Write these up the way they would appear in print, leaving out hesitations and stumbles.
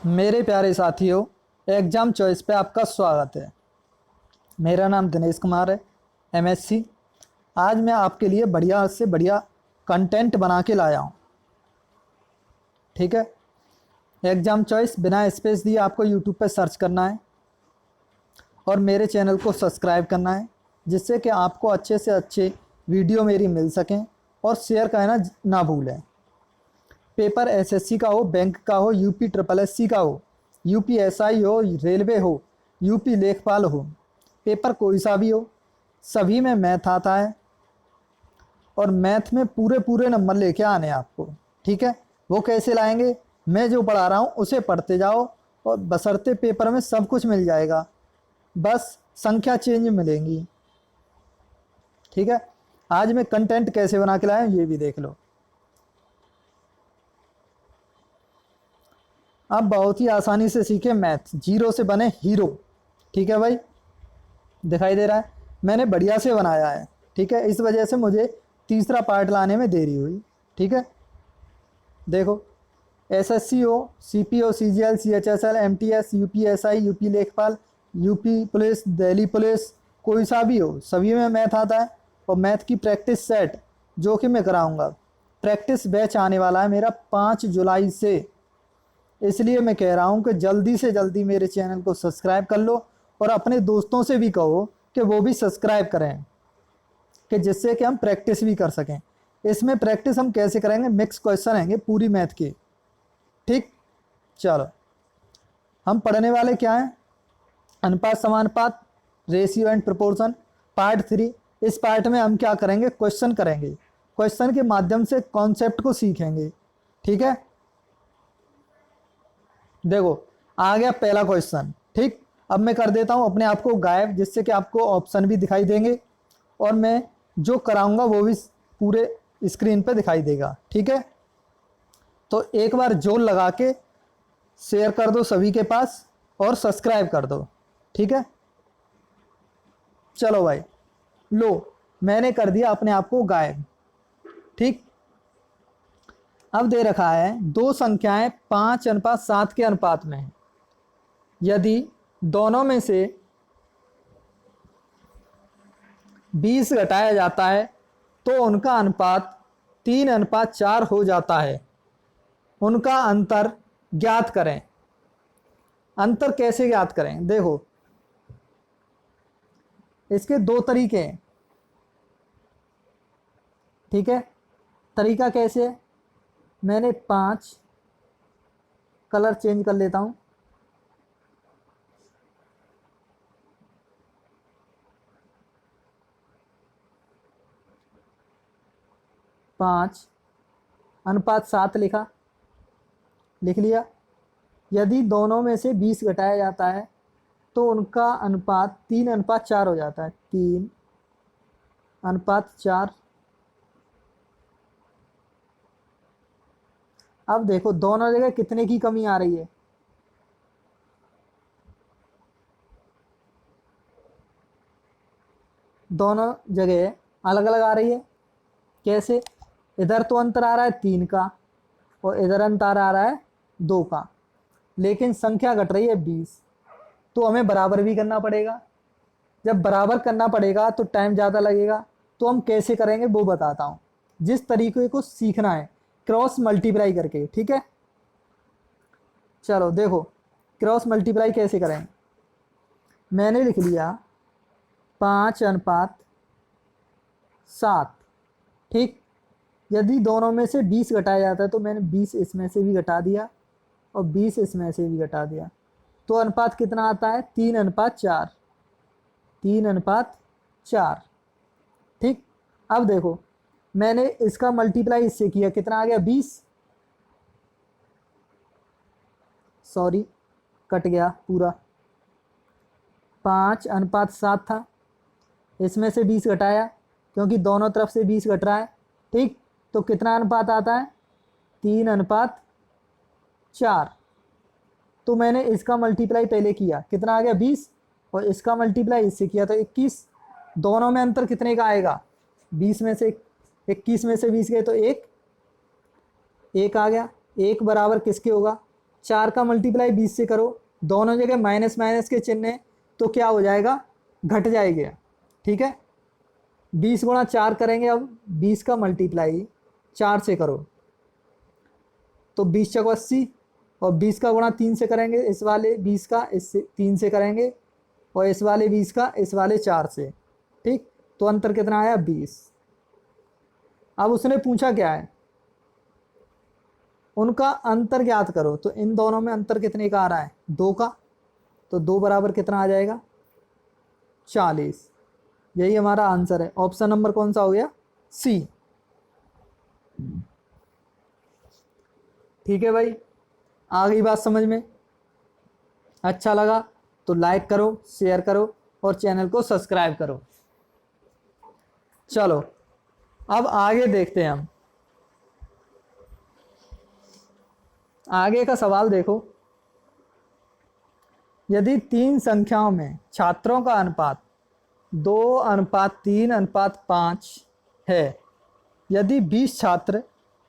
मेरे प्यारे साथियों, एग्ज़ाम चॉइस पे आपका स्वागत है। मेरा नाम दिनेश कुमार है, एमएससी। आज मैं आपके लिए बढ़िया से बढ़िया कंटेंट बना के लाया हूँ। ठीक है। एग्ज़ाम चॉइस बिना स्पेस दिए आपको यूट्यूब पे सर्च करना है और मेरे चैनल को सब्सक्राइब करना है, जिससे कि आपको अच्छे से अच्छे वीडियो मेरी मिल सकें और शेयर करना ना भूलें। पेपर एसएससी का हो, बैंक का हो, यूपी ट्रिपल एससी का हो, यूपी एसआई हो, रेलवे हो, यूपी लेखपाल हो, पेपर कोई सा भी हो, सभी में मैथ आता है और मैथ में पूरे पूरे नंबर लेके आने हैं आपको। ठीक है। वो कैसे लाएंगे? मैं जो पढ़ा रहा हूँ उसे पढ़ते जाओ और बशर्ते पेपर में सब कुछ मिल जाएगा, बस संख्या चेंज मिलेंगी। ठीक है। आज मैं कंटेंट कैसे बना के लाया हूँ ये भी देख लो। आप बहुत ही आसानी से सीखे मैथ, जीरो से बने हीरो। ठीक है भाई, दिखाई दे रहा है? मैंने बढ़िया से बनाया है। ठीक है। इस वजह से मुझे तीसरा पार्ट लाने में देरी हुई। ठीक है। देखो, एसएससी हो, सीपी हो, CGL, CHSL, MTS, UPSI, UP लेखपाल, यूपी पुलिस, दिल्ली पुलिस, कोई सा भी हो, सभी में मैथ आता है। और मैथ की प्रैक्टिस सेट जो कि मैं कराऊंगा। प्रैक्टिस बैच आने वाला है मेरा 5 जुलाई से। इसलिए मैं कह रहा हूँ कि जल्दी से जल्दी मेरे चैनल को सब्सक्राइब कर लो और अपने दोस्तों से भी कहो कि वो भी सब्सक्राइब करें, कि जिससे कि हम प्रैक्टिस भी कर सकें। इसमें प्रैक्टिस हम कैसे करेंगे? मिक्स क्वेश्चन आएंगे पूरी मैथ के। ठीक। चलो, हम पढ़ने वाले क्या हैं? अनुपात समानुपात, रेशियो एंड प्रोपोर्शन, पार्ट 3। इस पार्ट में हम क्या करेंगे? क्वेश्चन करेंगे। क्वेश्चन के माध्यम से कॉन्सेप्ट को सीखेंगे। ठीक है। देखो, आ गया पहला क्वेश्चन। ठीक। अब मैं कर देता हूं अपने आप को गायब, जिससे कि आपको ऑप्शन भी दिखाई देंगे और मैं जो कराऊंगा वो भी पूरे स्क्रीन पे दिखाई देगा। ठीक है। तो एक बार जोर लगा के शेयर कर दो सभी के पास और सब्सक्राइब कर दो। ठीक है। चलो भाई, लो, मैंने कर दिया अपने आप को गायब। ठीक। अब दे रखा है दो संख्याएं 5:7 के अनुपात में हैं। यदि दोनों में से 20 घटाया जाता है तो उनका अनुपात 3:4 हो जाता है। उनका अंतर ज्ञात करें। अंतर कैसे ज्ञात करें? देखो, इसके दो तरीके हैं। ठीक है। तरीका कैसे है? मैंने 5 कलर चेंज कर लेता हूं। पाँच अनुपात 7 लिख लिया। यदि दोनों में से 20 घटाया जाता है तो उनका अनुपात 3:4 हो जाता है। 3:4। अब देखो दोनों जगह कितने की कमी आ रही है? दोनों जगह अलग अलग आ रही है। कैसे? इधर तो अंतर आ रहा है 3 का और इधर अंतर आ रहा है 2 का, लेकिन संख्या घट रही है 20। तो हमें बराबर भी करना पड़ेगा। जब बराबर करना पड़ेगा तो टाइम ज़्यादा लगेगा। तो हम कैसे करेंगे वो बताता हूँ। जिस तरीके को सीखना है, क्रॉस मल्टीप्लाई करके। ठीक है। चलो देखो, क्रॉस मल्टीप्लाई कैसे करें। मैंने लिख लिया 5:7। ठीक। यदि दोनों में से 20 घटाया जाता है तो मैंने 20 इसमें से भी घटा दिया और 20 इसमें से भी घटा दिया। तो अनुपात कितना आता है? 3:4। 3:4। ठीक। अब देखो, मैंने इसका मल्टीप्लाई इससे किया, कितना आ गया? 20। सॉरी, कट गया पूरा। 5:7 था, इसमें से 20 घटाया क्योंकि दोनों तरफ से 20 घट रहा है। ठीक। तो कितना अनुपात आता है? 3:4। तो मैंने इसका मल्टीप्लाई पहले किया, कितना आ गया? 20। और इसका मल्टीप्लाई इससे किया तो 21। दोनों में अंतर कितने का आएगा? 20 में से 21 में से 20 गए तो एक आ गया। एक बराबर किसके होगा? 4 का मल्टीप्लाई 20 से करो, दोनों जगह माइनस माइनस के चिन्ह है तो क्या हो जाएगा, घट जाएगा। ठीक है, 20 गुणा 4 करेंगे, अब 20 का मल्टीप्लाई 4 से करो तो 20 चौको 80, और 20 का गुणा 3 से करेंगे, इस वाले 20 का इस 3 से करेंगे, और इस वाले 20 का इस वाले 4 से। ठीक, तो अंतर कितना आया, 20। अब उसने पूछा क्या है, उनका अंतर ज्ञात करो, तो इन दोनों में अंतर कितने का आ रहा है, 2 का, तो 2 बराबर कितना आ जाएगा, 40। यही हमारा आंसर है। ऑप्शन नंबर कौन सा हो गया, सी। ठीक है भाई, आ गई बात समझ में? अच्छा लगा तो लाइक करो, शेयर करो और चैनल को सब्सक्राइब करो। चलो अब आगे देखते हैं हम। आगे का सवाल देखो, यदि 3 संख्याओं में छात्रों का अनुपात 2:3:5 है, यदि 20 छात्र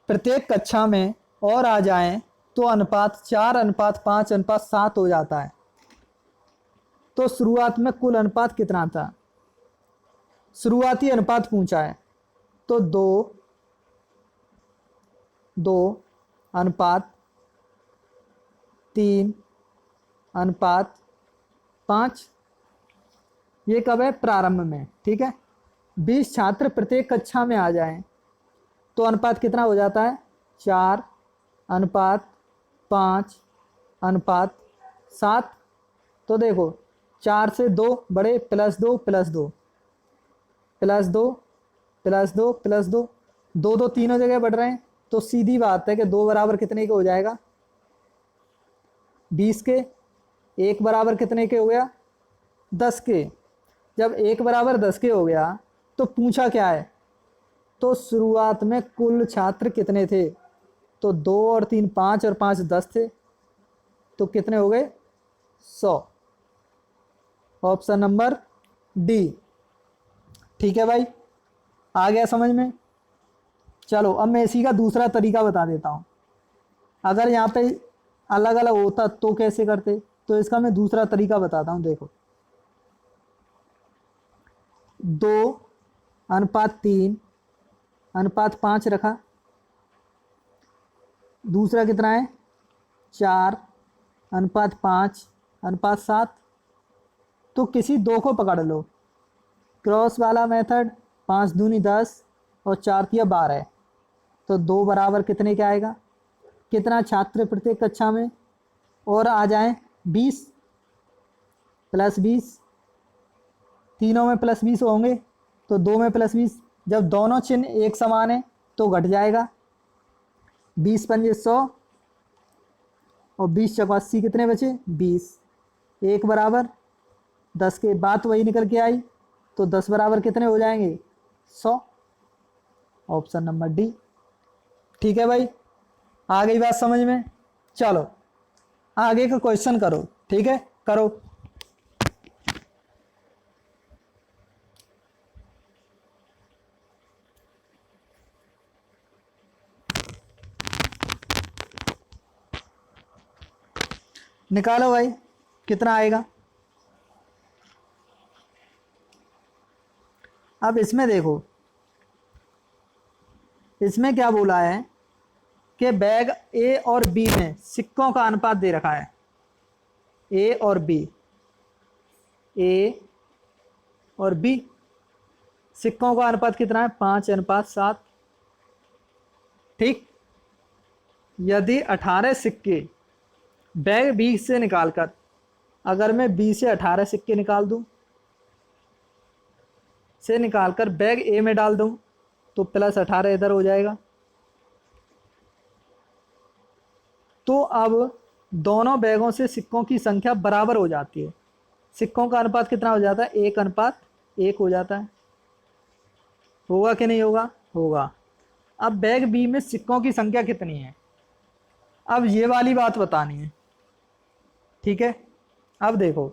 प्रत्येक कक्षा में और आ जाएं तो अनुपात 4:5:7 हो जाता है। तो शुरुआत में कुल अनुपात कितना था, शुरुआती अनुपात पूछा है, तो 2:3:5। ये कब है, प्रारंभ में। ठीक है, 20 छात्र प्रत्येक कक्षा में आ जाएं तो अनुपात कितना हो जाता है, 4:5:7। तो देखो 4 से 2 बड़े, +2 +2 +2 +2 +2, 2 तीनों जगह बढ़ रहे हैं, तो सीधी बात है कि 2 बराबर कितने के हो जाएगा, 20 के। 1 बराबर कितने के हो गया, 10 के। जब 1 बराबर 10 के हो गया तो पूछा क्या है, तो शुरुआत में कुल छात्र कितने थे, तो 2 और 3 5 और 5 10 थे, तो कितने हो गए, 100। Option number D. ठीक है भाई, आ गया समझ में? चलो अब मैं इसी का दूसरा तरीका बता देता हूँ। अगर यहाँ पे अलग अलग होता तो कैसे करते, तो इसका मैं दूसरा तरीका बताता हूँ। देखो 2:3:5 रखा, दूसरा कितना है, 4:5:7। तो किसी 2 को पकड़ लो, क्रॉस वाला मेथड, 5 दूनी 10 और 4 तिया 12, तो 2 बराबर कितने का आएगा, कितना छात्र प्रत्येक कक्षा में और आ जाएं, 20 +20, तीनों में +20 होंगे, तो 2 में +20। जब दोनों चिन्ह एक समान है तो घट जाएगा, 20 पंजे 100 और 20 चौको 80, कितने बचे, 20। 1 बराबर 10 के, बात वही निकल के आई, तो 10 बराबर कितने हो जाएंगे, 100। Option number D. ठीक है भाई, आ गई बात समझ में? चलो आगे का क्वेश्चन करो। ठीक है, करो। निकालो भाई, कितना आएगा। अब इसमें देखो, इसमें क्या बोला है कि बैग ए और बी में सिक्कों का अनुपात दे रखा है, ए और बी, ए और बी सिक्कों का अनुपात कितना है, 5:7। ठीक, यदि 18 सिक्के बैग बी से निकालकर, अगर मैं बी से 18 सिक्के निकाल दूं, से निकालकर बैग ए में डाल दूं, तो +18 इधर हो जाएगा। तो अब दोनों बैगों से सिक्कों की संख्या बराबर हो जाती है। सिक्कों का अनुपात कितना हो जाता है, 1:1 हो जाता है। होगा कि नहीं होगा, होगा। अब बैग बी में सिक्कों की संख्या कितनी है, अब ये वाली बात बतानी है। ठीक है, अब देखो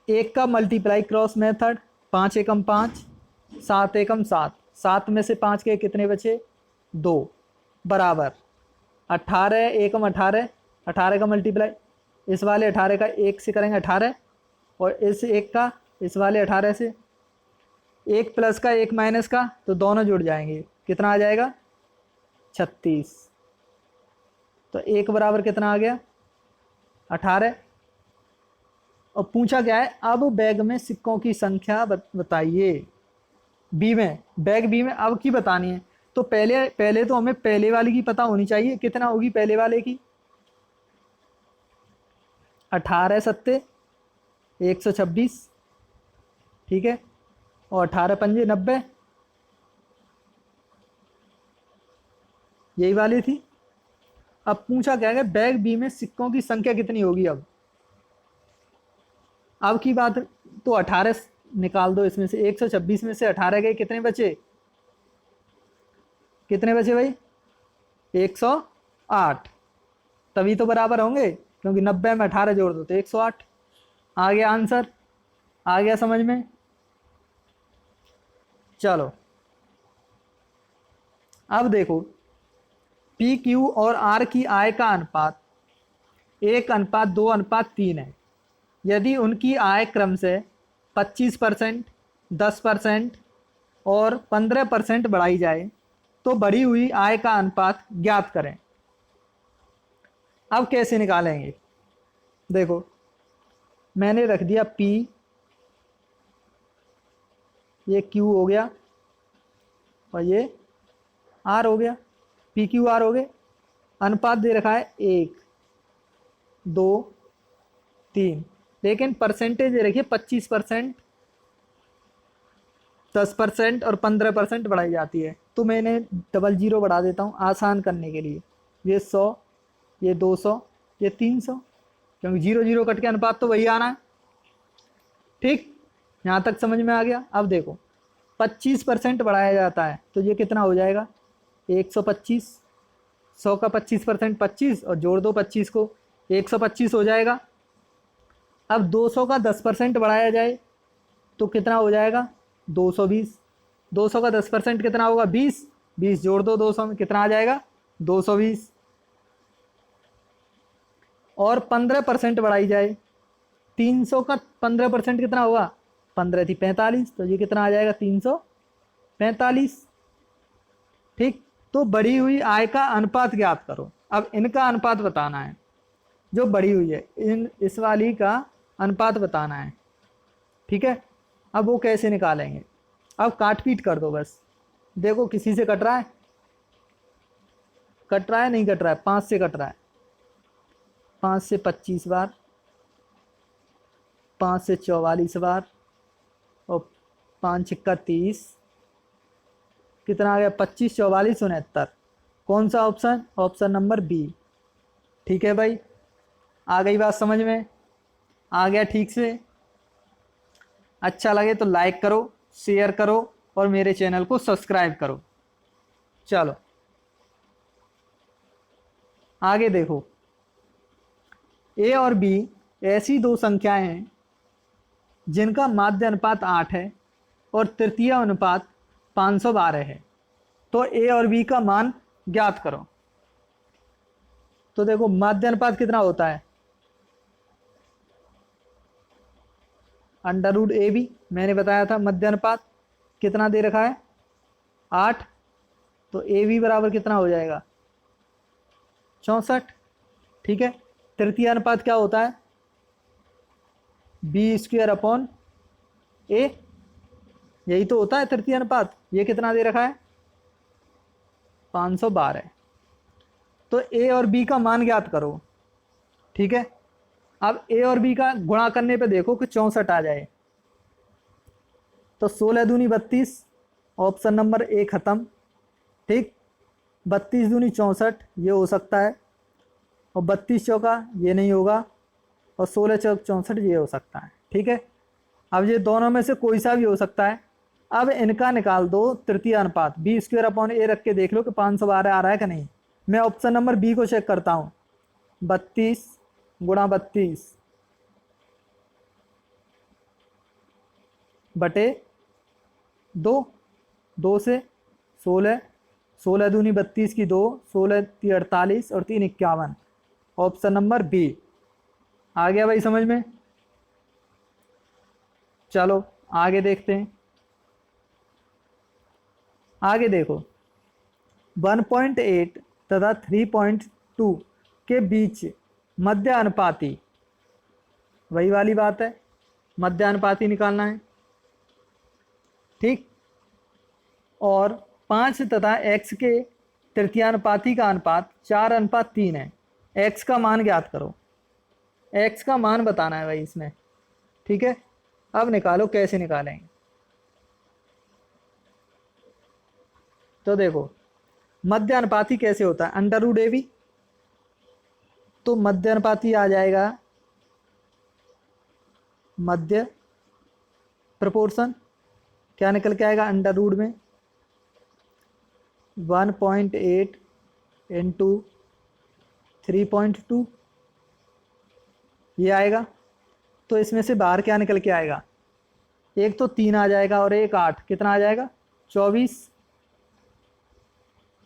1 का मल्टीप्लाई क्रॉस मेथड, 5 एकम 5, 7 एकम 7, 7 में से 5 के कितने बचे, 2 बराबर 18 एकम 18, 18 का मल्टीप्लाई इस वाले 18 का 1 से करेंगे 18, और इस 1 का इस वाले 18 से, 1 प्लस का 1 माइनस का, तो दोनों जुड़ जाएंगे, कितना आ जाएगा 36। तो 1 बराबर कितना आ गया 18। और पूछा क्या है, अब बैग में सिक्कों की संख्या बताइए। बी में, बैग बी में अब की बतानी है। तो पहले पहले तो हमें पहले वाले की पता होनी चाहिए, कितना होगी पहले वाले की, 18 सत्ते 126, ठीक है, और 18 पंजे 90, यही वाली थी। अब पूछा क्या है, बैग बी में सिक्कों की संख्या कितनी होगी। अब की बात, तो 18 निकाल दो इसमें से, 126 में से 18 गए, कितने बचे, कितने बचे भाई 108। तभी तो बराबर होंगे, क्योंकि 90 में 18 जोड़ दो तो 108। आ गया आंसर, आ गया समझ में। चलो अब देखो, पी क्यू और आर की आय का अनुपात 1:2:3 है। यदि उनकी आय क्रम से 25%, 10% और 15% बढ़ाई जाए तो बढ़ी हुई आय का अनुपात ज्ञात करें। अब कैसे निकालेंगे, देखो मैंने रख दिया P, ये Q हो गया और ये R हो गया, PQR हो गए। अनुपात दे रखा है 1, 2, 3, लेकिन परसेंटेज दे रखी है 25%, 10% और 15% बढ़ाई जाती है। तो मैंने डबल जीरो बढ़ा देता हूँ आसान करने के लिए। ये 100, ये 200, ये 300, क्योंकि 0 0 कट के अनुपात तो वही आना है। ठीक, यहाँ तक समझ में आ गया। अब देखो 25% बढ़ाया जाता है तो ये कितना हो जाएगा 125, 100 का 25% 25 और जोड़ दो 25 को, 125 हो जाएगा। अब 200 का 10% बढ़ाया जाए तो कितना हो जाएगा 220, 200 का 10% कितना होगा 20, 20 जोड़ दो 200 में, कितना आ जाएगा 220। और 15% बढ़ाई जाए, 300 का 15% कितना होगा 15 थी 45, तो ये कितना आ जाएगा 345। ठीक, तो बढ़ी हुई आय का अनुपात ज्ञात करो। अब इनका अनुपात बताना है, जो बढ़ी हुई है इस वाली का अनुपात बताना है। ठीक है, अब वो कैसे निकालेंगे, अब काट पीट कर दो बस। देखो किसी से कट रहा है, कट रहा है नहीं कट रहा है, 5 से कट रहा है, 5 से 25 बार, 5 से 44 बार, और 5 छिक्का 30, कितना आ गया 25, 44, 69। कौन सा ऑप्शन, ऑप्शन नंबर बी। ठीक है भाई, आ गई बात समझ में, आ गया ठीक से। अच्छा लगे तो लाइक करो, शेयर करो और मेरे चैनल को सब्सक्राइब करो। चलो आगे देखो, ए और बी ऐसी दो संख्याएं हैं जिनका माध्य अनुपात 8 है और तृतीय अनुपात 512 है। तो ए और बी का मान ज्ञात करो। तो देखो माध्य अनुपात कितना होता है, अंडर रूट ए बी, मैंने बताया था मध्य अनुपात कितना दे रखा है 8, तो ए बी बराबर कितना हो जाएगा 64। ठीक है, तृतीय अनुपात क्या होता है b² a, यही तो होता है तृतीय अनुपात। ये कितना दे रखा है 512। तो ए और बी का मान ज्ञात करो। ठीक है, अब ए और बी का गुणा करने पे देखो कि 64 आ जाए, तो 16 दूनी 32, ऑप्शन नंबर ए खत्म। ठीक, 32 दूनी 64, ये हो सकता है, और 32 चौका ये नहीं होगा, और 16 चौक 64 ये हो सकता है। ठीक है, अब ये दोनों में से कोई सा भी हो सकता है। अब इनका निकाल दो तृतीय अनुपात, b² a रख के देख लो कि 512 आ रहा है कि नहीं। मैं ऑप्शन नंबर बी को चेक करता हूँ, 32 गुणा 32 बटे 2, 2 से 16, 16 दूनी 32 की 2, 16 ती 48 और 3 51। Option number B. आ गया भाई समझ में? चलो आगे देखते हैं। आगे देखो, 1.8 तथा 3.2 के बीच मध्य अनुपाती, वही वाली बात है, मध्य अनुपाती निकालना है, ठीक। और 5 तथा x के तृतीयानुपाती का अनुपात 4:3 है। x का मान ज्ञात करो, x का मान बताना है भाई इसमें, ठीक है। अब निकालो, कैसे निकालेंगे? तो देखो, मध्य अनुपाती कैसे होता है? Under root A B. तो मध्य अनुपाती आ जाएगा मध्य प्रपोर्शन, क्या निकल के आएगा अंडर रूट में 1.8 इंटू 3.2, ये आएगा। तो इसमें से बाहर क्या निकल के आएगा? एक तो 3 आ जाएगा और एक 8, कितना आ जाएगा? 24,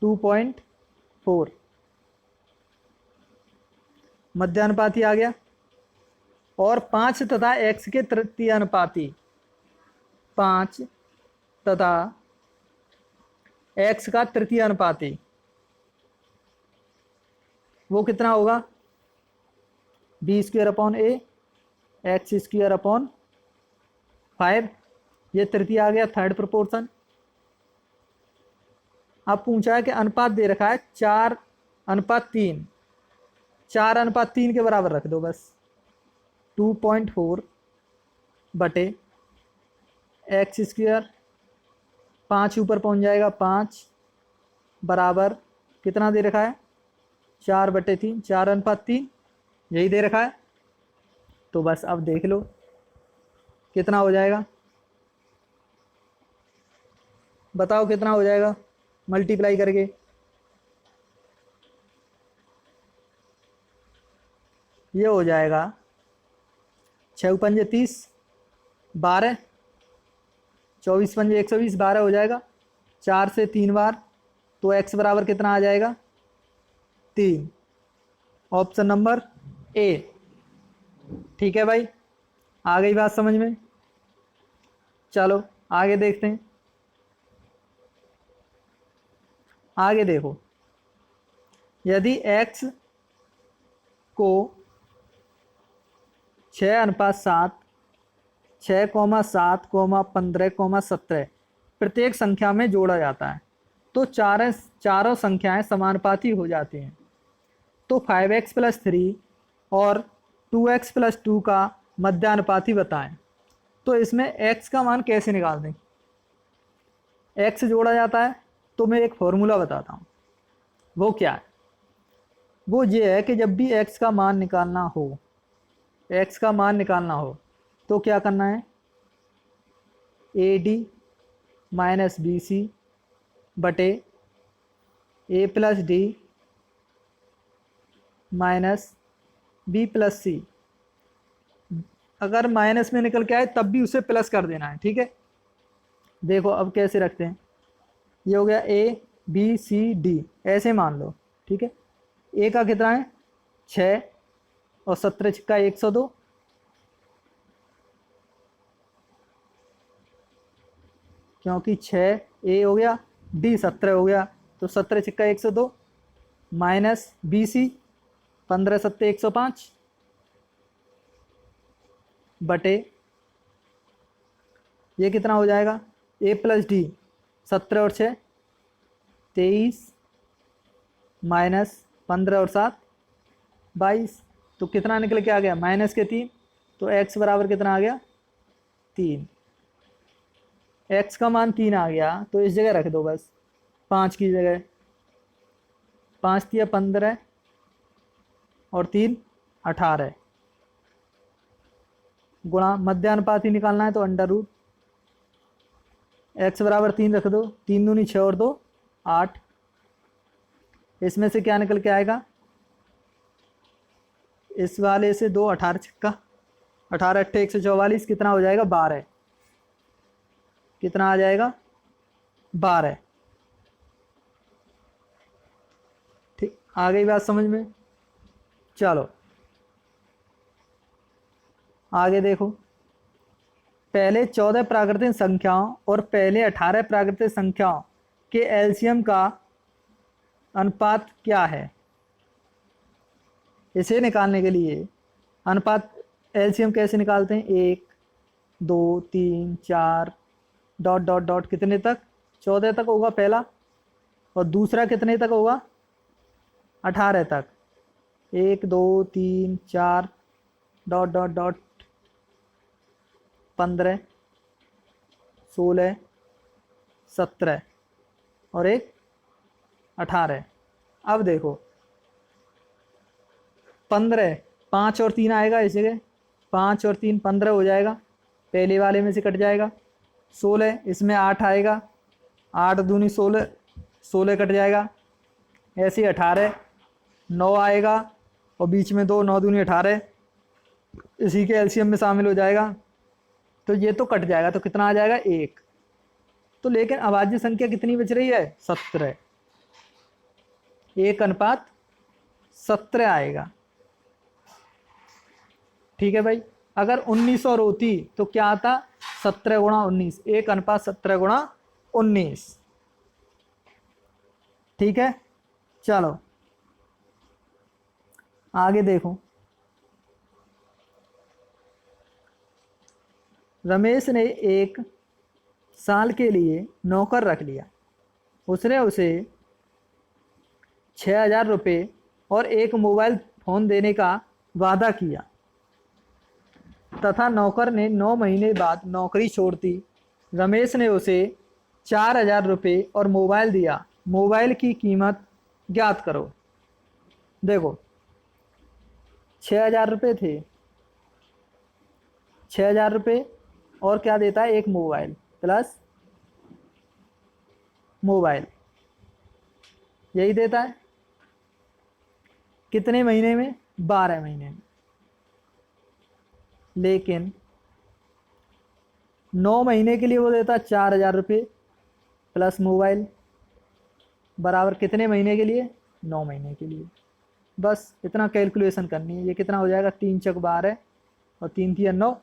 2.4 मध्यानुपाती आ गया। और 5 तथा x के तृतीयानुपाती, 5 तथा x का तृतीयानुपाती, वो कितना होगा? b² a x² 5। ये तृतीय आ गया, थर्ड प्रोपोर्शन। अब पूछा है कि अनुपात दे रखा है 4:3, 4:3 के बराबर रख दो बस। 2.4 बटे x², 5 ऊपर पहुंच जाएगा 5, बराबर कितना दे रखा है? 4/3, 4:3, यही दे रखा है। तो बस अब देख लो कितना हो जाएगा, बताओ कितना हो जाएगा मल्टीप्लाई करके। ये हो जाएगा 6 पंजे 30, 12, 24 पंजे 120, 12 हो जाएगा। 4 से 3 बार, तो x बराबर कितना आ जाएगा? 3। Option number A. ठीक है भाई, आ गई बात समझ में? चलो आगे देखते हैं। आगे देखो, यदि x को 6:7, 6,7, 15, 17 प्रत्येक संख्या में जोड़ा जाता है, तो चारों संख्याएं समानुपाती हो जाती हैं। तो 5x + 3 और 2x + 2 का मध्यानुपाती बताएं। तो इसमें x का मान कैसे निकाल दें? x जोड़ा जाता है, तो मैं एक फॉर्मूला बताता हूँ। वो क्या है? वो ये है कि जब भी x का मान निकालना हो, x का मान निकालना हो, तो क्या करना है? AD - BC बटे A + D - B + C। अगर माइनस में निकल के आए तब भी उसे प्लस कर देना है, ठीक है। देखो अब कैसे रखते हैं। ये हो गया A B C D, ऐसे मान लो, ठीक है। A का कितना है? 6 और 17 छिक्का 102, क्योंकि 6 A हो गया, D 17 हो गया, तो 17 छिक्का 102 माइनस BC 15 7 105 बटे ये कितना हो जाएगा? A + D 17 और 6 23 माइनस 15 और 7 22, तो कितना निकल के आ गया? -3। तो x बराबर कितना आ गया? 3। x का मान 3 आ गया, तो इस जगह रख दो बस 5 की जगह। 5 × 15 और 3 18, गुणा मध्यानुपाती निकालना है, तो अंडर रूट x बराबर 3 रख दो। 3 दूनी 6 और 2 8। इसमें से क्या निकल के आएगा? इस वाले से 2 18 छिक्का 18 8 144, कितना हो जाएगा? 12। कितना आ जाएगा? 12। आ गई बात समझ में? चलो आगे देखो, पहले 14 प्राकृतिक संख्याओं और पहले 18 प्राकृतिक संख्याओं के एलसीएम का अनुपात क्या है? इसे निकालने के लिए अनुपात एलसीएम कैसे निकालते हैं? 1 2 3 4 डॉट डॉट डॉट कितने तक? 14 तक होगा पहला, और दूसरा कितने तक होगा? 18 तक। 1 2 3 4 डॉट डॉट डॉट 15 16 17 और एक 18। अब देखो 15, 5 और 3 आएगा इस जगह, 5 और 3 15 हो जाएगा, पहले वाले में से कट जाएगा। 16, इसमें 8 आएगा, 8 दूनी 16, 16 कट जाएगा। ऐसे 18, 9 आएगा और बीच में 2, 9 दूनी 18, इसी के एलसीएम में शामिल हो जाएगा। तो ये तो कट जाएगा, तो कितना आ जाएगा? 1। तो लेकिन अभाज्य संख्या कितनी बच रही है? 17। 1:17 आएगा। ठीक है भाई। अगर 19 और होती तो क्या आता? 17 गुणा 19, 1:17 गुणा 19। ठीक है, चलो आगे देखो, रमेश ने 1 साल के लिए नौकर रख लिया। उसने उसे 6,000 रुपये और एक मोबाइल फ़ोन देने का वादा किया तथा नौकर ने 9 महीने बाद नौकरी छोड़ दी। रमेश ने उसे 4,000 रुपये और मोबाइल दिया। मोबाइल की कीमत ज्ञात करो। देखो 6,000 रुपये थे, 6,000 रुपये और क्या देता है? एक मोबाइल प्लस मोबाइल, यही देता है। कितने महीने में? 12 महीने में। लेकिन 9 महीने के लिए वो देता 4,000 रुपये प्लस मोबाइल, बराबर कितने महीने के लिए? 9 महीने के लिए। बस इतना कैलकुलेशन करनी है। ये कितना हो जाएगा? 3 चक 12 और 3 3 9।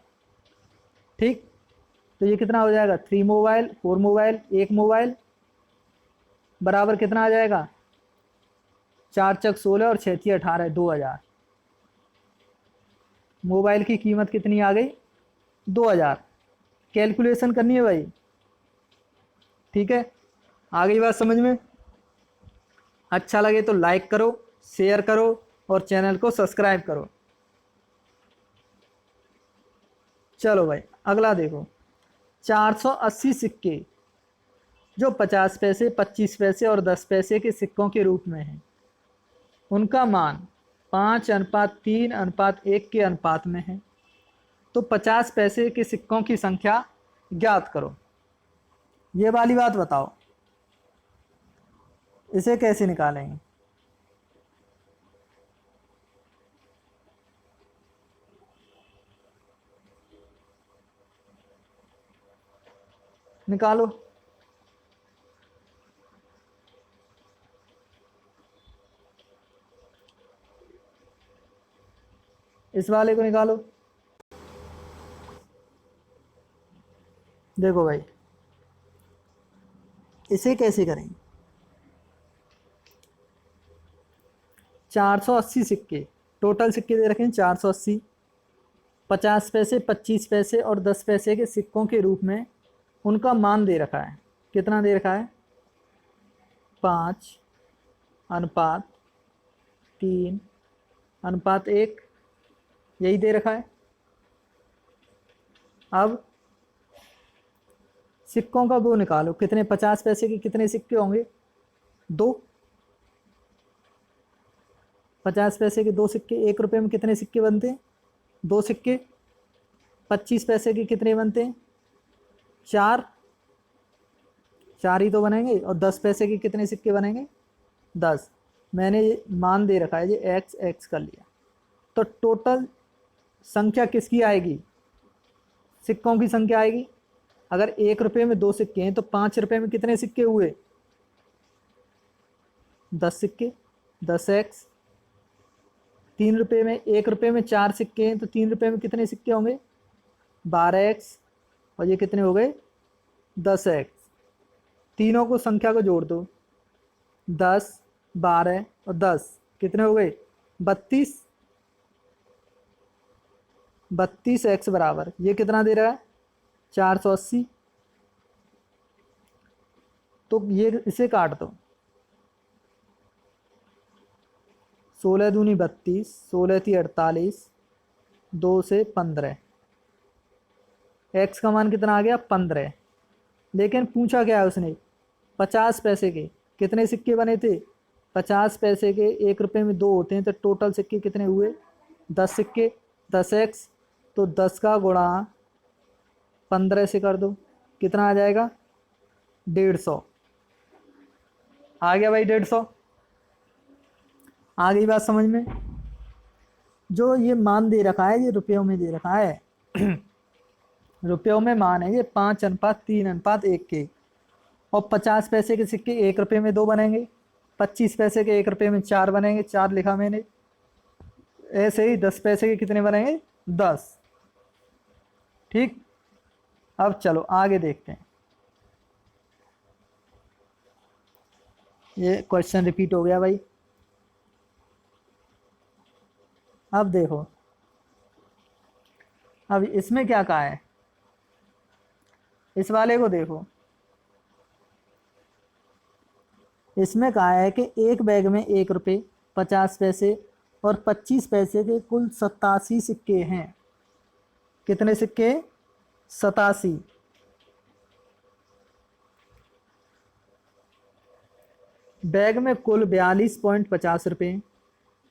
ठीक, तो ये कितना हो जाएगा? 3 मोबाइल 4 मोबाइल, एक मोबाइल, बराबर कितना आ जाएगा? 4 चक 16 और 6 3 18, 2,000। मोबाइल की कीमत कितनी आ गई? 2,000। कैलकुलेशन करनी है भाई। ठीक है, आ गई बात समझ में? अच्छा लगे तो लाइक करो, शेयर करो और चैनल को सब्सक्राइब करो। चलो भाई अगला देखो, 480 सिक्के जो 50 पैसे, 25 पैसे और 10 पैसे के सिक्कों के रूप में हैं, उनका मान 5:3:1 के अनुपात में है। तो 50 पैसे के सिक्कों की संख्या ज्ञात करो। ये वाली बात बताओ, इसे कैसे निकालेंगे? निकालो। इस वाले को निकालो। देखो भाई इसे कैसे करेंगे? 480 सिक्के, टोटल सिक्के दे रखे हैं 480, 50 पैसे, 25 पैसे और 10 पैसे के सिक्कों के रूप में उनका मान दे रखा है। कितना दे रखा है? 5:3:1, यही दे रखा है। अब सिक्कों का वो निकालो, कितने 50 पैसे के कितने सिक्के होंगे? 2। 50 पैसे के 2 सिक्के, 1 रुपये में कितने सिक्के बनते हैं? 2 सिक्के। 25 पैसे के कितने बनते हैं? 4, 4 ही तो बनेंगे। और 10 पैसे के कितने सिक्के बनेंगे? 10। मैंने ये मान दे रखा है, ये x कर लिया। तो टोटल संख्या किसकी आएगी? सिक्कों की संख्या आएगी। अगर 1 रुपये में 2 सिक्के हैं तो 5 रुपये में कितने सिक्के हुए? 10 सिक्के। 10x। 3 रुपये में, 1 रुपये में 4 सिक्के हैं तो 3 रुपये में कितने सिक्के होंगे? 12x। और ये कितने हो गए? 10x। तीनों को संख्या को जोड़ दो, 10, 12 और 10 कितने हो गए? 32। 32x बराबर ये कितना दे रहा है? 480। तो ये इसे काट दो, 16 दूनी 32, 16 थी 48, 2 से 15। x का मान कितना आ गया? 15। लेकिन पूछा क्या है उसने? 50 पैसे के कितने सिक्के बने थे? 50 पैसे के 1 रुपये में 2 होते हैं तो टोटल सिक्के कितने हुए? 10 सिक्के। 10x तो 10 का गुणा 15 से कर दो, कितना आ जाएगा? 150। आ गया भाई 150। आ गई बात समझ में? जो ये मान दे रखा है ये रुपयों में दे रखा है रुपयों में मान है ये 5:3:1 के। और 50 पैसे के सिक्के 1 रुपये में 2 बनेंगे, 25 पैसे के 1 रुपये में 4 बनेंगे, 4 लिखा मैंने। ऐसे ही 10 पैसे के कितने बनेंगे? 10। ठीक, अब चलो आगे देखते हैं। ये क्वेश्चन रिपीट हो गया भाई। अब देखो, अब इसमें क्या कहा है, इस वाले को देखो। इसमें कहा है कि एक बैग में 1 रुपये, 50 पैसे और 25 पैसे के कुल 87 सिक्के हैं। कितने सिक्के? 87। बैग में कुल 42.50 रुपये।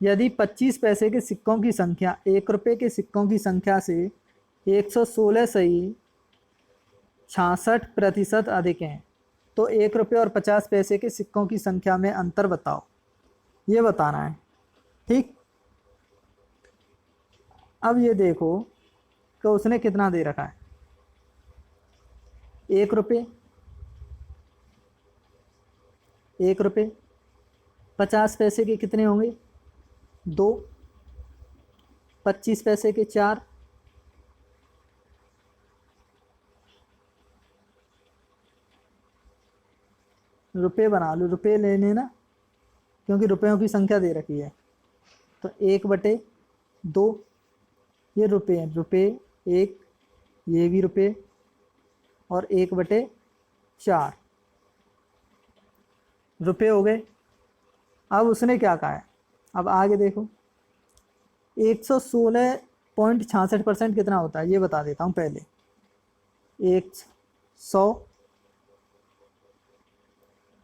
यदि 25 पैसे के सिक्कों की संख्या 1 रुपये के सिक्कों की संख्या से 116 सही 66% अधिक हैं तो 1 रुपये और 50 पैसे के सिक्कों की संख्या में अंतर बताओ। ये बताना है। ठीक, अब ये देखो कि उसने कितना दे रखा है। 1 रुपये, 1 रुपये, 50 पैसे के कितने होंगे? 2, 25 पैसे के 4, रुपये बना लो, रुपये लेने ना, क्योंकि रुपयों की संख्या दे रखी है। तो 1/2 ये रुपये हैं, रुपये 1, ये भी रुपये, और 1/4 रुपये हो गए। अब उसने क्या कहा है, अब आगे देखो। 116.66% कितना होता है ये बता देता हूँ पहले। 100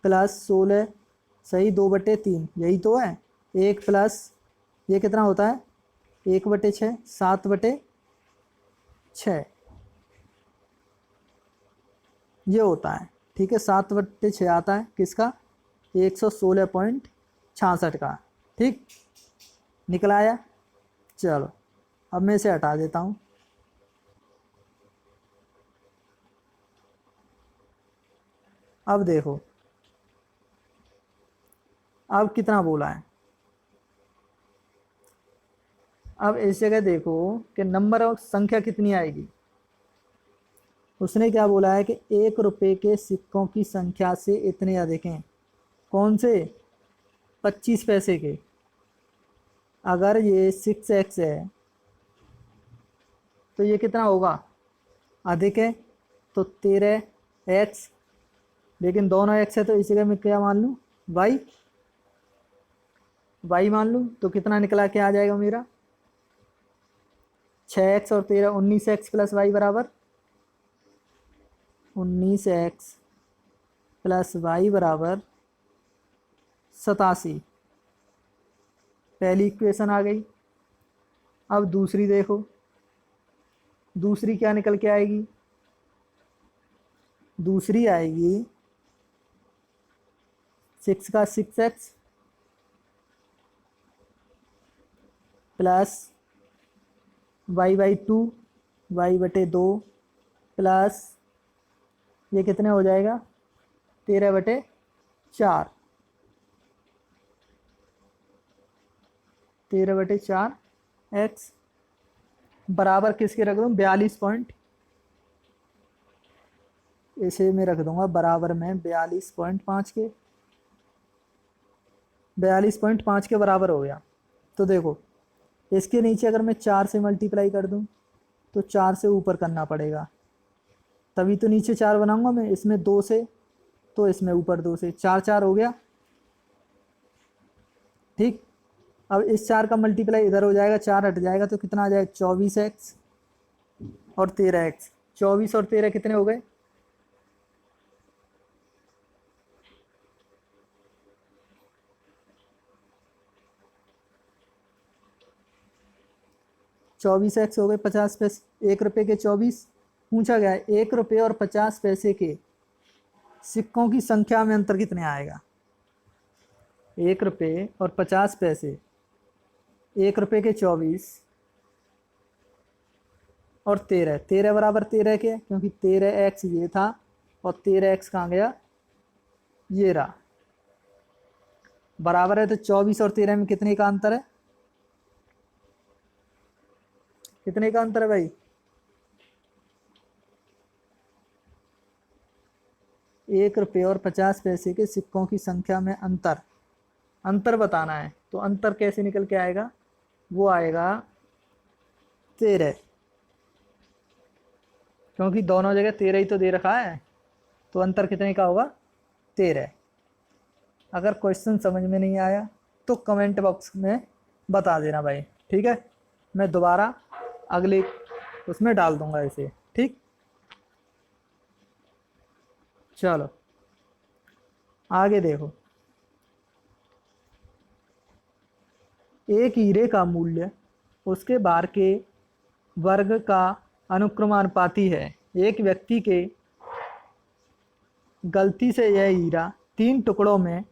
प्लस 16 सही 2/3 यही तो है। 1 प्लस ये कितना होता है? 1/6, 7/6 ये होता है। ठीक है, 7/6 आता है किसका? 116.66 का। ठीक, निकल आया। चलो अब मैं इसे हटा देता हूँ। अब देखो, अब कितना बोला है। अब इस जगह देखो कि नंबर और संख्या कितनी आएगी। उसने क्या बोला है कि 1 रुपये के सिक्कों की संख्या से इतने अधिक हैं। कौन से? 25 पैसे के। अगर ये 6x है तो ये कितना होगा? अधिक है तो 13x। लेकिन दोनों x है तो इस जगह मैं क्या मान लूँ? y मान लूँ तो कितना निकला के आ जाएगा मेरा? 6x और 13, 19x प्लस y बराबर 19x प्लस y बराबर 87। पहली इक्वेशन आ गई। अब दूसरी देखो, दूसरी क्या निकल के आएगी? दूसरी आएगी 6 का 6x plus y/2 y/2 plus ये कितने हो जाएगा? 13/4। 13/4 x बराबर किसके रख दूँ 42 पॉइंट, इसे मैं रख दूंगा बराबर में 42.5 के, 42.5 के बराबर हो गया। तो देखो इसके नीचे अगर मैं 4 से मल्टीप्लाई कर दूं तो 4 से ऊपर करना पड़ेगा, तभी तो नीचे 4 बनाऊंगा मैं, इसमें 2 से तो इसमें ऊपर 2 से, 4 4 हो गया। ठीक, अब इस 4 का मल्टीप्लाई इधर हो जाएगा, 4 हट जाएगा तो कितना आ जाएगा 24x और 13x। 24 और 13 कितने हो गए 24x हो गए 50 पैसे, 1 रुपये के 24। पूछा गया है 1 रुपये और 50 पैसे के सिक्कों की संख्या में अंतर कितने आएगा। 1 रुपये और 50 पैसे, 1 रुपये के 24 और 13, 13 बराबर 13 के, क्योंकि 13x ये था और 13x कहाँ गया, ये रहा, बराबर है। तो 24 और 13 में कितने का अंतर है, कितने का अंतर है भाई, 1 रुपये और 50 पैसे के सिक्कों की संख्या में अंतर, अंतर बताना है। तो अंतर कैसे निकल के आएगा, वो आएगा 13, क्योंकि दोनों जगह 13 ही तो दे रखा है, तो अंतर कितने का होगा 13। अगर क्वेश्चन समझ में नहीं आया तो कमेंट बॉक्स में बता देना भाई, ठीक है, मैं दोबारा अगले उसमें डाल दूंगा इसे। ठीक, चलो आगे देखो, एक हीरे का मूल्य उसके भार के वर्ग का अनुक्रमानुपाती है। एक व्यक्ति के गलती से यह हीरा 3 टुकड़ों में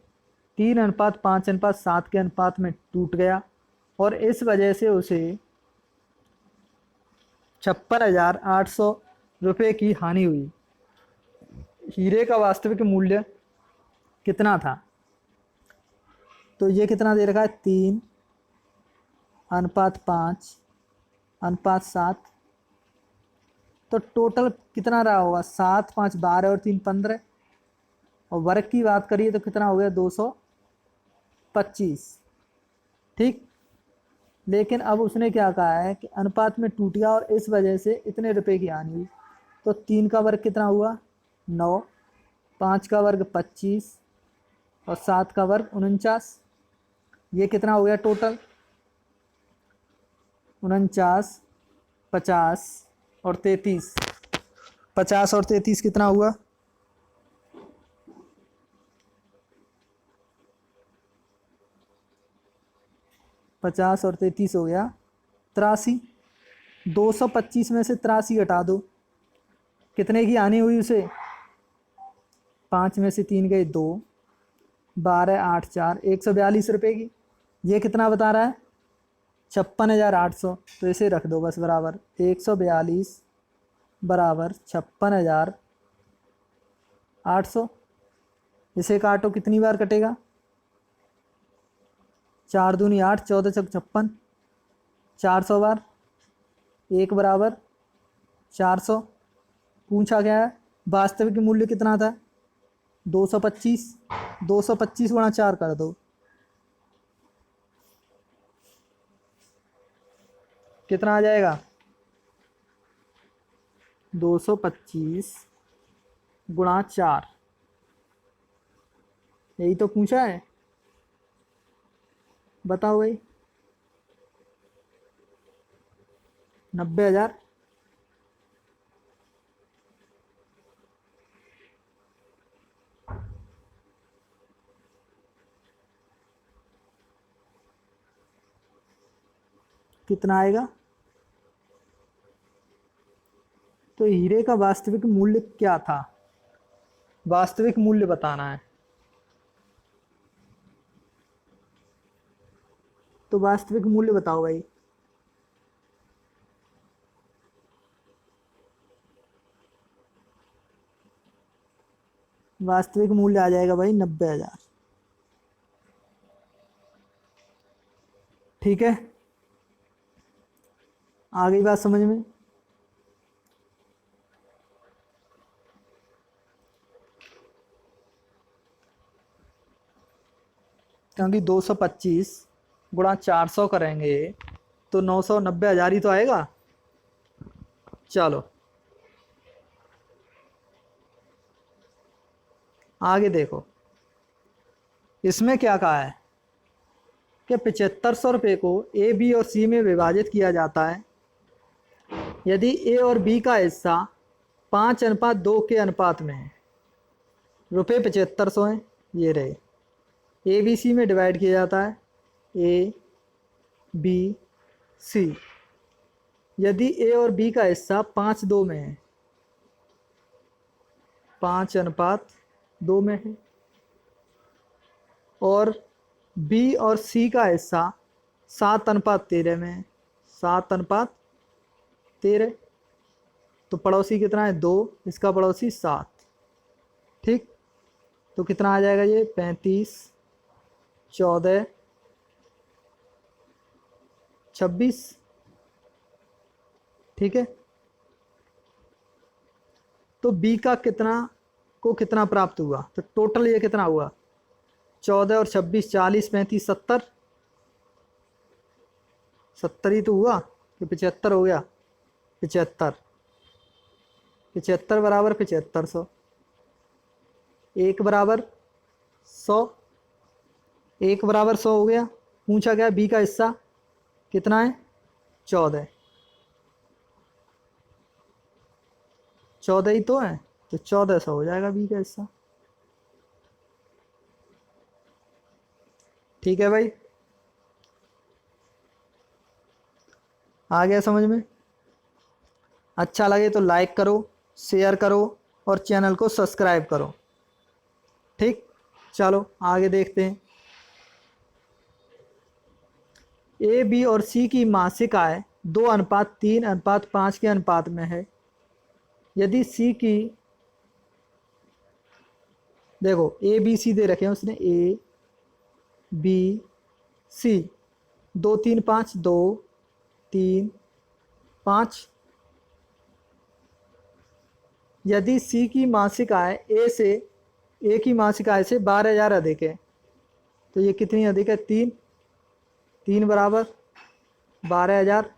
3:5:7 के अनुपात में टूट गया और इस वजह से उसे 56,800 रुपये की हानि हुई। हीरे का वास्तविक मूल्य कितना था। तो ये कितना दे रखा है 3:5:7, तो टोटल कितना रहा होगा 7 5 12 और 3 15, और वर्ग की बात करिए तो कितना हो गया 225। ठीक, लेकिन अब उसने क्या कहा है कि अनुपात में टूट गया और इस वजह से इतने रुपए की हानि हुई। तो 3 का वर्ग कितना हुआ 9, 5 का वर्ग 25 और 7 का वर्ग 49। ये कितना हो गया टोटल 49, 50 और 33, 50 और 33 कितना हुआ 50 और 33 हो गया 83। 225 में से 83 हटा दो, कितने की हानि हुई उसे, 5 में से 3 गए 2, 12 8 4 142 रुपये की। ये कितना बता रहा है 56,800, तो इसे रख दो बस बराबर 142 बराबर 56,800। इसे काटो कितनी बार कटेगा, 4 दूनी 8, 14 चक 56, 400 बार, 1 बराबर 400। पूछा गया है वास्तविक मूल्य कितना था 225, 225 गुणा 4 कर दो, कितना आ जाएगा 225 गुणा 4, यही तो पूछा है, बताओ भाई 90,000। कितना आएगा, तो हीरे का वास्तविक मूल्य क्या था, वास्तविक मूल्य बताना है। तो वास्तविक मूल्य बताओ भाई, वास्तविक मूल्य आ जाएगा भाई 90,000। ठीक है, आ गई बात समझ में। क्योंकि 225 गुणा 400 करेंगे तो 990,000 ही तो आएगा। चलो आगे देखो, इसमें क्या कहा है कि 7500 रुपये को ए, बी और सी में विभाजित किया जाता है यदि ए और बी का हिस्सा 5:2 के अनुपात में है। रुपये 7500 हैं, ये रहे। ए बी सी में डिवाइड किया जाता है, ए बी सी। यदि ए और बी का हिस्सा 5:2 में है, 5:2 में है, और बी और सी का हिस्सा 7:13 में है, 7:13, तो पड़ोसी कितना है 2, इसका पड़ोसी 7। ठीक, तो कितना आ जाएगा ये 35, 14, 26। ठीक है, तो बी का कितना प्राप्त हुआ, तो टोटल ये कितना हुआ 14 और 26, 40, 35, 70। 70 ही तो हुआ कि 75 हो गया। 75, 75 बराबर 7500, 1 बराबर 100, 1 बराबर 100 हो गया। पूछा गया बी का हिस्सा कितना है 14, 14 ही तो है, तो 1400 हो जाएगा बी का हिस्सा। ठीक है भाई, आ गया समझ में। अच्छा लगे तो लाइक करो, शेयर करो और चैनल को सब्सक्राइब करो। ठीक, चलो आगे देखते हैं। ए, बी और सी की मासिक आय 2:3:5 के अनुपात में है। यदि सी की, देखो ए बी सी दे रखे हैं उसने, ए बी सी, 2 3 5, 2 3 5। यदि सी की मासिक आय ए की मासिक आय से 12,000 अधिक है, तो ये कितनी अधिक है 3, 3 बराबर 12,000,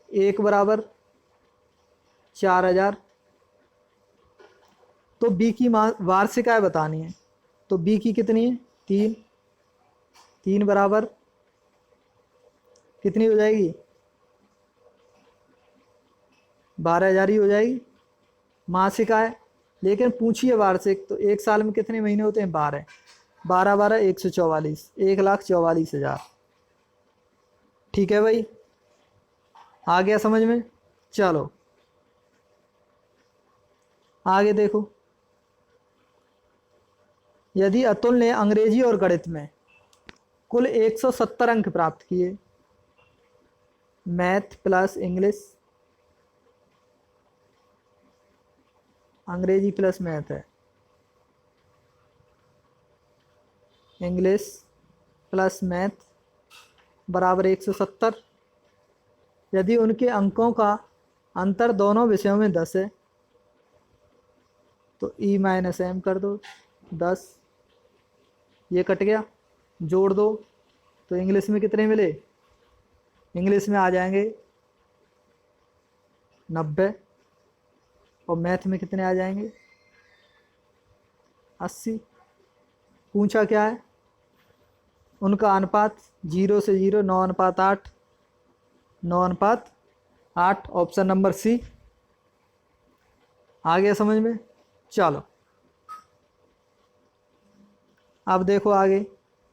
1 बराबर 4,000। तो बी की वार्षिक आय बतानी है, तो बी की कितनी है 3, 3 बराबर कितनी हो जाएगी 12,000 ही हो जाएगी मासिक आय। लेकिन पूछिए वार्षिक, तो एक साल में कितने महीने होते हैं 12, 12 12 144, 1,44,000। ठीक है भाई, आ गया समझ में। चलो आगे देखो, यदि अतुल ने अंग्रेजी और गणित में कुल 170 अंक प्राप्त किए, मैथ प्लस इंग्लिश, अंग्रेजी प्लस मैथ है, इंग्लिश प्लस मैथ बराबर 170। यदि उनके अंकों का अंतर दोनों विषयों में 10 है, तो ई माइनस एम कर दो 10, ये कट गया, जोड़ दो, तो इंग्लिश में कितने मिले, इंग्लिश में आ जाएंगे 90, और मैथ में कितने आ जाएंगे 80। पूछा क्या है, उनका अनुपात 0 से 0, 9:8, 9:8, ऑप्शन नंबर सी। आ गया समझ में। चलो अब देखो आगे,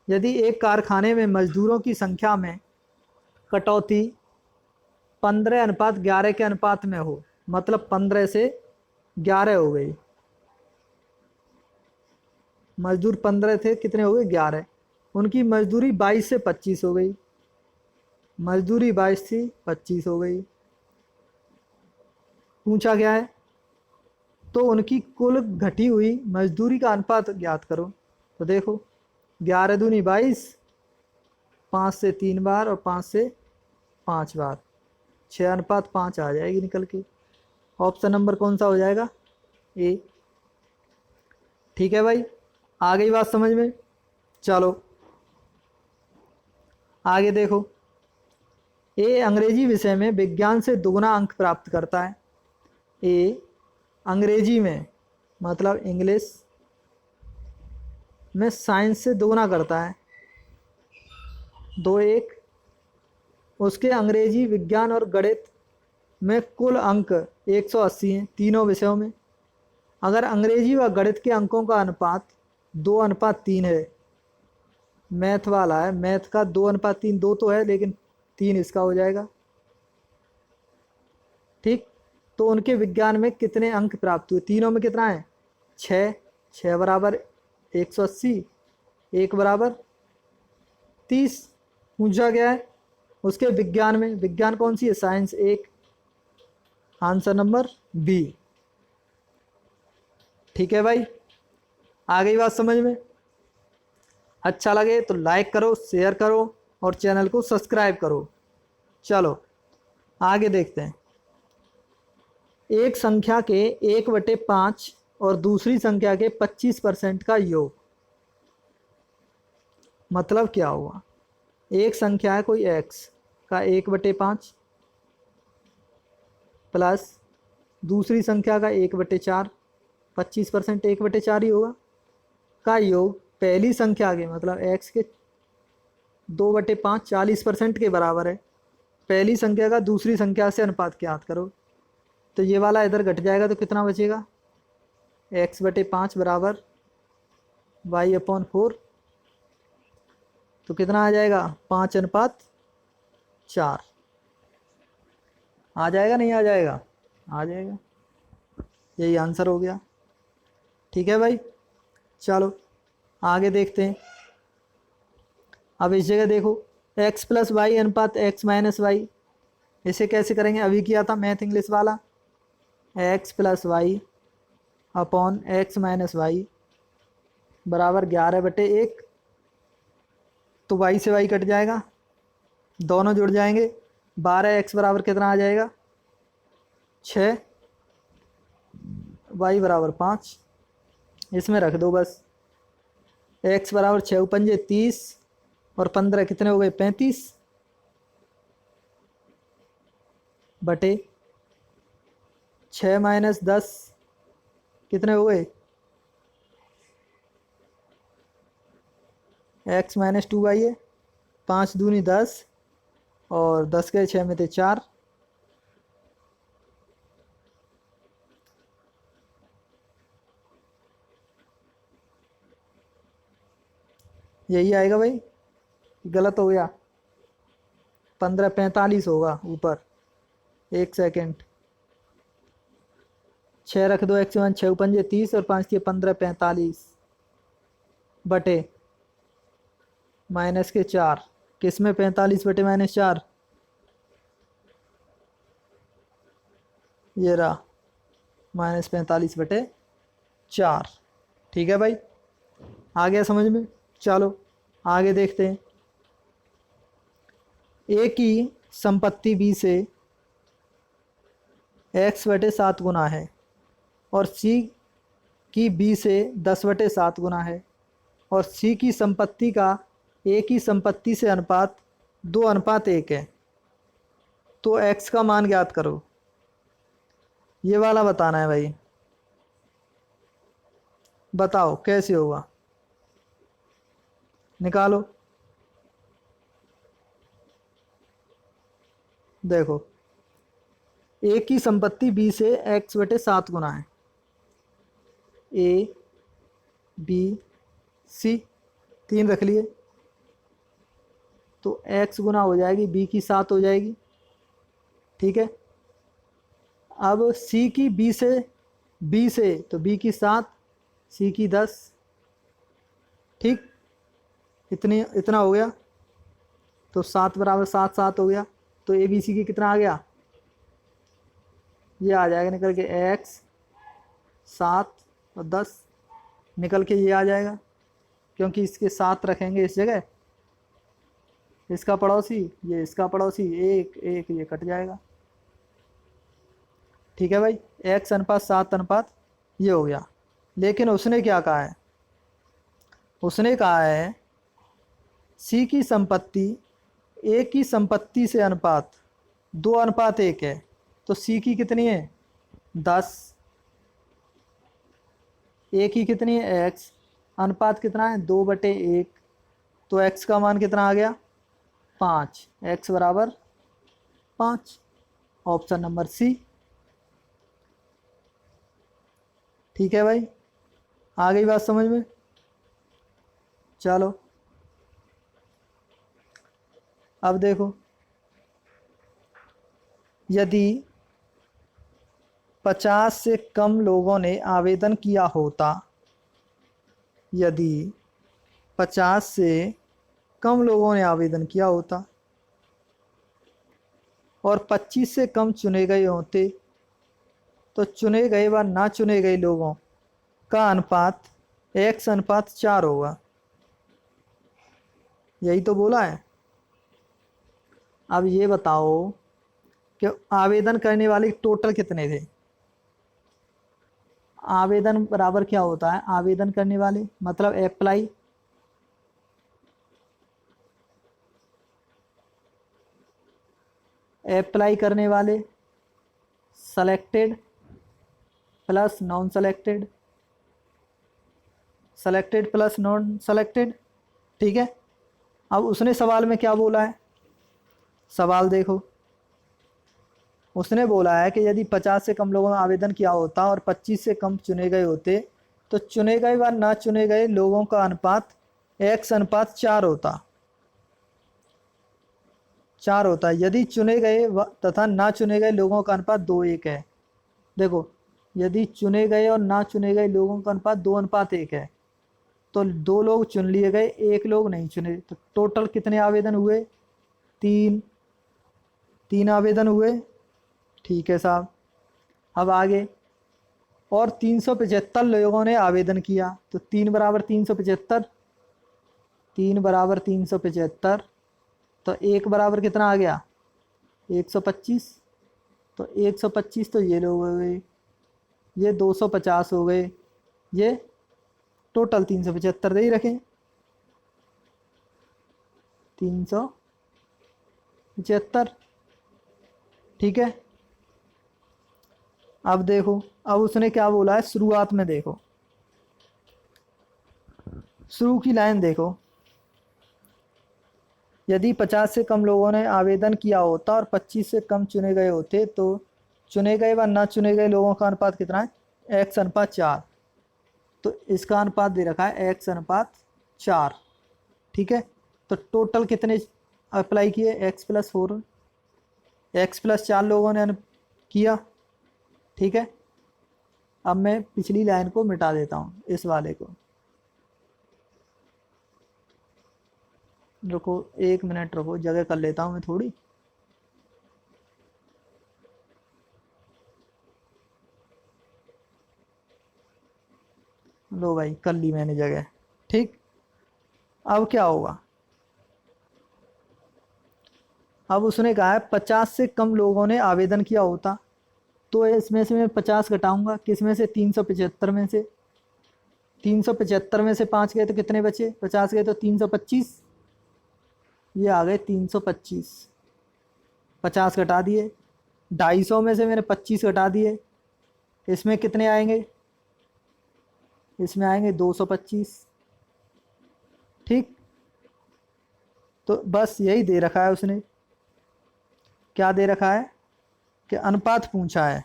यदि एक कारखाने में मजदूरों की संख्या में कटौती 15:11 के अनुपात में हो, मतलब 15 से 11 हो गई, मजदूर 15 थे, कितने हो गए 11, उनकी मजदूरी 22 से 25 हो गई, मजदूरी 22 थी 25 हो गई। पूछा गया है तो उनकी कुल घटी हुई मजदूरी का अनुपात ज्ञात करो। तो देखो 11 दूनी 22, 5 से 3 बार और 5 से 5 बार, 6:5 आ जाएगी निकल के। ऑप्शन नंबर कौन सा हो जाएगा? ए। ठीक है भाई, आ गई बात समझ में? चलो आगे देखो। ए अंग्रेजी विषय में विज्ञान से दुगना अंक प्राप्त करता है। ए अंग्रेजी में मतलब इंग्लिश में साइंस से दुगना करता है, 2-1। उसके अंग्रेजी, विज्ञान और गणित में कुल अंक 180 हैं तीनों विषयों में। अगर अंग्रेजी व गणित के अंकों का अनुपात 2:3 है, मैथ वाला है, मैथ का 2:3, 2 तो है लेकिन 3 इसका हो जाएगा। ठीक, तो उनके विज्ञान में कितने अंक प्राप्त हुए? तीनों में कितना है? 6, 6 बराबर 180, 1 बराबर 30 पूछा गया है। उसके विज्ञान में, विज्ञान कौन सी है? Science 1, answer number B. ठीक है भाई, आ गई बात समझ में? अच्छा लगे तो लाइक करो, शेयर करो और चैनल को सब्सक्राइब करो। चलो आगे देखते हैं। एक संख्या के 1/5 और दूसरी संख्या के 25% का योग, मतलब क्या हुआ? एक संख्या है कोई x का 1/5 प्लस दूसरी संख्या का 1/4, 25% 1/4 ही होगा, का योग पहली संख्या के मतलब x के 2/5 40% के बराबर है। पहली संख्या का दूसरी संख्या से अनुपात ज्ञात करो। तो ये वाला इधर घट जाएगा तो कितना बचेगा? x/5 बराबर y/4, तो कितना आ जाएगा? 5:4 आ जाएगा, नहीं आ जाएगा? आ जाएगा, यही आंसर हो गया। ठीक है भाई, चलो आगे देखते हैं। अब इस जगह देखो, x + y अनुपात x - y, इसे कैसे करेंगे? अभी किया था मैथ इंग्लिश वाला, x + y upon x - y बराबर 11/1। तो y से y कट जाएगा, दोनों जुड़ जाएंगे, 12x बराबर कितना आ जाएगा? 6, y बराबर 5, इसमें रख दो बस। x बराबर 6 पंजे 30 और 15 कितने हो गए? 35 बटे 6 - 10 कितने हो गए? x - 2y है, 5 दूनी 10 और 10 के 6 में थे 4, यही आएगा भाई। गलत हो गया, 15:45 होगा ऊपर। 1 सेकेंड, 6 रख दो, x 6 पंजे 30 और 5 15:45 बटे -4, किस में 45 बटे -4? ये रहा -45 बटे 4। ठीक है भाई, आ गया समझ में? चलो आगे देखते हैं। ए की संपत्ति बी से x/7 गुना है और सी की बी से 10/7 गुना है, और सी की संपत्ति का ए की संपत्ति से अनुपात 2:1 है, तो x का मान ज्ञात करो। ये वाला बताना है भाई, बताओ कैसे होगा? निकालो। देखो, ए की संपत्ति बी से x/7 गुना है, ए बी सी 3 रख लिए, तो x गुना हो जाएगी बी की 7 हो जाएगी। ठीक है, अब सी की बी से तो बी की 7, सी की 10। ठीक, इतना हो गया, तो 7 बराबर 7 7 हो गया। तो ए बी सी की कितना आ गया? ये आ जाएगा निकल के x 7 और 10 निकल के ये आ जाएगा क्योंकि इसके साथ रखेंगे इस जगह, इसका पड़ोसी ये इसका पड़ोसी, एक एक ये कट जाएगा। ठीक है भाई, x अनुपात 7 अनुपात ये हो गया। लेकिन उसने क्या कहा है, उसने कहा है सी की संपत्ति ए की संपत्ति से अनुपात 2:1 है। तो सी की कितनी है 10, ए की कितनी है x, अनुपात कितना है 2/1, तो x का मान कितना आ गया 5, x बराबर 5, ऑप्शन नंबर सी। ठीक है भाई, आ गई बात समझ में। चलो अब देखो, यदि 50 से कम लोगों ने आवेदन किया होता, यदि 50 से कम लोगों ने आवेदन किया होता और 25 से कम चुने गए होते, तो चुने गए व ना चुने गए लोगों का अनुपात x/4 होगा। यही तो बोला है। अब ये बताओ कि आवेदन करने वाले टोटल कितने थे। आवेदन बराबर क्या होता है, आवेदन करने वाले मतलब अप्लाई, अप्लाई करने वाले selected plus non selected, selected plus non selected. ठीक है, अब उसने सवाल में क्या बोला है, सवाल देखो, उसने बोला है कि यदि 50 से कम लोगों ने आवेदन किया होता और 25 से कम चुने गए होते, तो चुने गए व ना चुने गए लोगों का अनुपात x/4 होता, 4 होता है। यदि चुने गए तथा ना चुने गए लोगों का अनुपात 2:1 है। देखो, यदि चुने गए और ना चुने गए लोगों का अनुपात 2:1 है, तो 2 लोग चुन लिए गए, 1 लोग नहीं चुने, तो टोटल कितने आवेदन हुए, 3 आवेदन हुए। ठीक है साहब, अब आगे, और 375 लोगों ने आवेदन किया, तो 3 बराबर 375, 3 बराबर 375, तो 1 बराबर कितना आ गया 125, तो 125 तो ये लोग हो गए, ये 250 हो गए, ये टोटल 375 दे ही रखें, 375। ठीक है, अब देखो, अब उसने क्या बोला है शुरुआत में, देखो शुरू की लाइन देखो, यदि 50 से कम लोगों ने आवेदन किया होता और 25 से कम चुने गए होते, तो चुने गए व ना चुने गए लोगों का अनुपात कितना है x/4, तो इसका अनुपात दे रखा है x/4। ठीक है, तो टोटल कितने अप्लाई किए x+4, x+4 लोगों ने किया। ठीक है, अब मैं पिछली लाइन को मिटा देता हूँ, इस वाले को, रुको 1 मिनट, रुको जगह कर लेता हूँ मैं थोड़ी। लो भाई, कर ली मैंने जगह। ठीक, अब क्या होगा, अब उसने कहा है 50 से कम लोगों ने आवेदन किया होता, तो इसमें से मैं 50 घटाऊंगा, किस में से 375 में से, 375 में से 5 गए तो कितने बचे, 50 गए तो 325, ये आ गए 325, 50 घटा दिए, 250 में से मैंने 25 घटा दिए, इसमें कितने आएंगे, इसमें आएंगे 225। ठीक, तो बस यही दे रखा है उसने, क्या दे रखा है कि अनुपात पूछा है,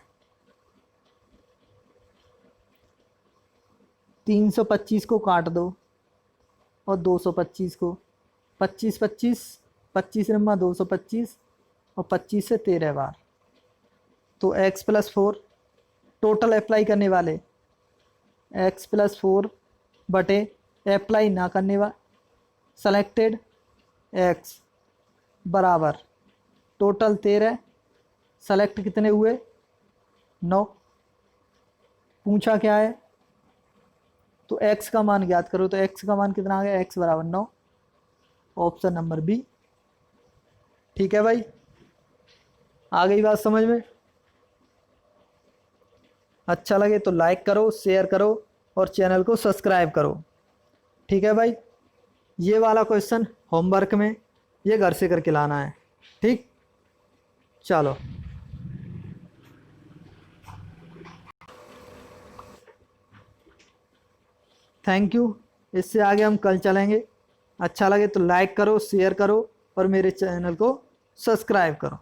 325 को काट दो और 225 को, 25 25, 25 नम्मा 225 और 25 से 13 बार, तो x+4 टोटल अप्लाई करने वाले, x+4 बटे अप्लाई ना करने वाले सेलेक्टेड x बराबर टोटल 13, सेलेक्ट कितने हुए 9, पूछा क्या है तो x का मान ज्ञात करो, तो x का मान कितना आ गया, x बराबर 9, ऑप्शन नंबर बी। ठीक है भाई, आ गई बात समझ में? अच्छा लगे तो लाइक करो, शेयर करो और चैनल को सब्सक्राइब करो। ठीक है भाई, ये वाला क्वेश्चन होमवर्क में ये घर से करके लाना है। ठीक, चलो। Thank you. इससे आगे हम कल चलेंगे। अच्छा लगे तो लाइक करो, शेयर करो और मेरे चैनल को सब्सक्राइब करो।